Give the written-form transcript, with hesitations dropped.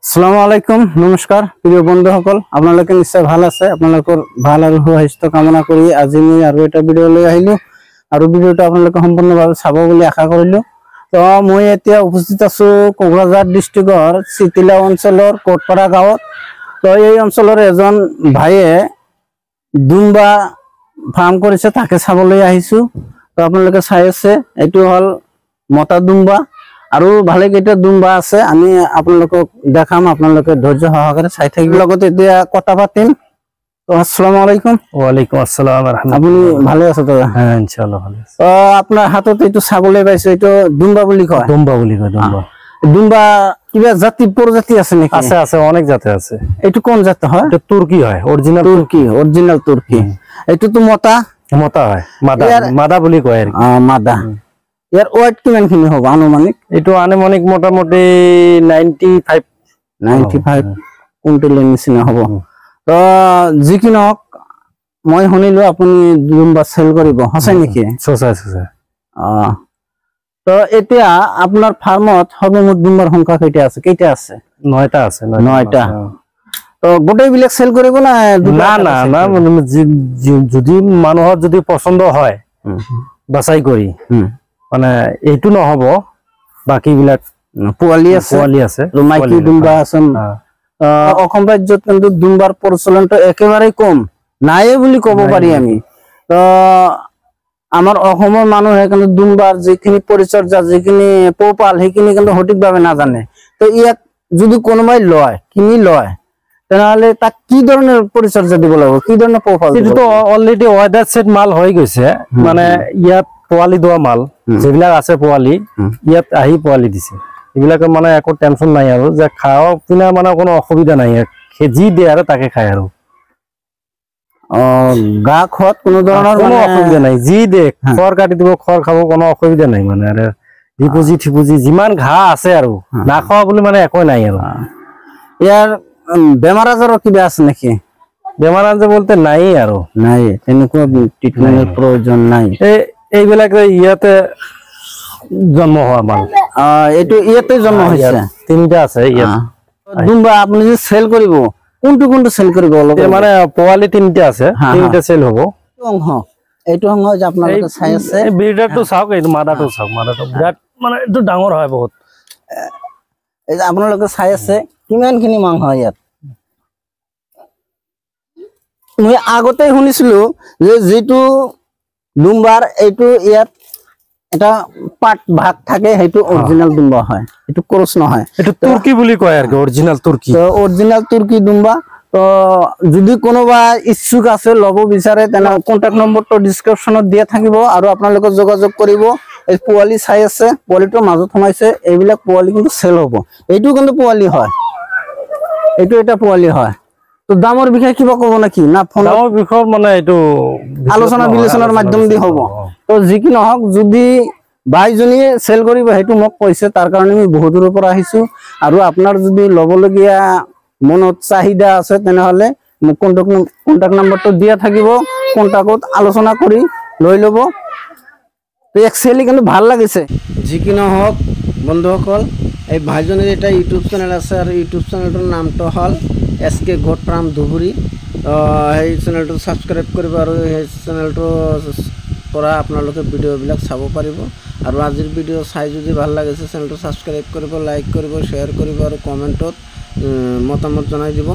আসসালামু আলাইকুম, নমস্কাৰ প্ৰিয় বন্ধুসকল। আপোনালোকে নিশ্চয় ভাল আছে। আপোনালোকৰ ভাল আৰু সুস্বাস্থ্য কামনা কৰি আজি মই আৰু এটা ভিডিঅ' লৈ আহিলো আৰু ভিডিঅ'টো আপোনালোকে সম্পূৰ্ণভাৱে চাব বুলি আশা কৰিলো। তো মই এতিয়া উপস্থিত আছো কোকৰাঝাৰ ডিষ্ট্ৰিক্টৰ চিতিলা অঞ্চলৰ কোটপাৰা গাঁৱত। তো এই অঞ্চলৰ এজন ভাইয়ে দুম্বা ফাৰ্ম কৰিছে, তাকে চাবলৈ আহিছো। তো আপোনালোকে চাই আছে, এইটো হ'ল মতা দুম্বা আৰু ভালে কেইটা দুম্বা আছে। আমি আপোনালোকক দেখাম, আপোনালোকে ধৈৰ্য সহকাৰে চাই থাকিব। লগতে এতিয়া কথা পাতিম। তো আসসালামু আলাইকুম। ওয়ালাইকুম আসসালাম। আপুনি ভালে আছে তো? হ্যাঁ ইনশাআল্লাহ ভালো আছি। আপোনাৰ হাতত এইটো চাবলৈ পাইছো, এইটো দুম্বা বুলি কয়। দুম্বা বুলি কয়। দুম্বা দুম্বা কিবা জাতি প্ৰজাতি আছে নেকি? আছে আছে, অনেক জাতি আছে। এইটো কোন জাত হয়? এটা তুর্কি হয়, অরিজিনাল তুর্কি। এইটো তো মতা মতা হয়, মাদা বুলি কয় আর কি। মাদা। ইয়াৰ ওয়েট কিমান খিনি হ'ব আনুমানিক? এইটো আনুমানিক মোটামুটি 95 কুইণ্টেলৰ নিচিনা হ'ব। তো যি কি নহওক, মই শুনিলো আপুনি দুম্বা চেল কৰিব, সঁচাই নেকি? সঁচাই সঁচাই। তো এতিয়া আপোনাৰ ফাৰ্মত সৰ্বমুঠ দুম্বাৰ সংখ্যা কেইটা আছে? 9টা আছে। 9টা। তো গোটেইবিলাক চেল কৰিব না? না না না, যদি মানুহৰ যদি পছন্দ হয় বাছাই কৰি, মানে এইটো নহব, বাকি বিলাক পোৱালি আছে, মাইকী দুম্বা আছে। অসম ৰাজ্যত কিন্তু দুম্বাৰ প্ৰচলনটো একেবাৰে কম, নাইয়ে বুলি ক'ব পাৰি আমি। তো আমাৰ অসমৰ মানুহে কিন্তু দুম্বাৰ যিখিনি পৰিচৰ্যা, যিখিনি পোহপাল, সেইখিনি কিন্তু সঠিকভাৱে নাজানে। তো ইয়াক যদি কোনোবাই কিনি লয়, তেনেহলে তাক কি ধৰণৰ পৰিচৰ্যা দিব লাগিব, কি ধৰণৰ পোহপাল? এইটো অলৰেডি ওয়েদাৰ সেট মাল হৈ গৈছে, মানে ইয়াত পোৱালি দোৱা মাল যিবিলাক আছে, পোৱালি ইয়াত আহি পোৱালি দিছে। এইবিলাকে মানে একো টেনশন নাই আৰু, যে খাওয়া পিনা মানে কোনো অসুবিধা নাই, যি দিয়ে আৰু তাকে খায় আৰু। গা খোৱাত কোনো ধৰণৰ কোনো অসুবিধা নাই, যি দিয়ে খড় কাটি দিব, খড় খাব, কোনো অসুবিধা নাই। মানে আৰু ৰিপুজি যিমান ঘাঁহ আছে আৰু নাখোৱা বুলি মানে একো নাই আৰু। ইয়াৰ বেমাৰ আজাৰৰ কিবা আছে নেকি? বেমাৰ আজাৰ বলতে নাই আৰু, নাই, তেনেকুৱা ট্ৰিটমেন্টৰ প্ৰয়োজন নাই। এইবিলাক ইয়াতে জন্ম হোৱা মাল। এইটো ইয়াতে জন্ম হৈছে, 3টা আছে ইয়াত। দুম্বা আপুনি যে চেল কৰিব, কোনটো চেল কৰিব? মানে পোৱালি 3টা আছে, 3টা চেল হ'ব। এইটো অংশ যে আপোনালোকে চাই আছে, ব্ৰিডাৰটো চাওক, এইটো মাদাটো চাওক, মাদাটো বিৰাট মানে এইটো ডাঙৰ হয় বহুত। এই যে আপোনালোকে চাই আছে, কিমানখিনি মাংস হয় ইয়াত। মই আগতে শুনিছিলো যে যিটো দুম্বাৰ এইটো ইয়াত এটা পাট ভাগ থাকে, সেইটো অৰিজিনাল দুম্বা হয়, এইটো ক্ৰছ নহয়। এইটো তুৰ্কি বুলি কয় আৰু, অৰিজিনাল তুৰ্কি। তো অৰিজিনাল তুৰ্কি দুম্বা। তো যদি কোনোবা ইচ্ছুক আছে, ল'ব বিচাৰে, তেনে কন্টাক্ট নম্বৰটো ডিসক্ৰিপশনত দিয়া থাকিব আৰু আপোনালোকে যোগাযোগ কৰিব। এই পোৱালি চাই আছে, পোৱালিটোৰ মাজত সোমাইছে, এইবিলাক পোৱালি কিন্তু চেল হ'ব। এইটো কিন্তু পোৱালি হয়, এইটো এটা পোৱালি হয়। তো দামৰ বিষয়ে কিবা ক'ব নেকি? না দামৰ বিষয়ে মানে এইটো আলোচনা বিলোচনাৰ মাধ্যমেদি হ'ব। তো যি কি নহওক, যদি বাইজনীয়ে চেল কৰিব, সেইটো মোক কৈছে, তাৰ কাৰণে আমি বহুত দূৰৰ পৰা আহিছো। আৰু আপোনাৰ যদি ল'বলগীয়া মনত চাহিদা আছে, তেনেহলে মোক কন্টাক্ট নম্বৰটো দিয়া থাকিব, কন্টাক্টত আলোচনা কৰি লৈ ল'ব। তো একচুৱেলি কিন্তু ভাল লাগিছে। যি কি নহওক বন্ধুসকল, এই ভাইজনীৰ এটা ইউটিউব চেনেল আছে, আৰু ইউটিউব চেনেলটোৰ নামটো হ'ল SK গোট ফাৰ্ম ধুবুৰী। সেই চেনেলটো ছাবস্ক্ৰাইব কৰিব, আৰু সেই চেনেলটোৰ পৰা আপোনালোকে ভিডিঅ'বিলাক চাব পাৰিব। আৰু আজিৰ ভিডিঅ' চাই যদি ভাল লাগিছে, চেনেলটো ছাবস্ক্ৰাইব কৰিব, লাইক কৰিব, শ্বেয়াৰ কৰিব, আৰু কমেণ্টত মতামত জনাই দিব।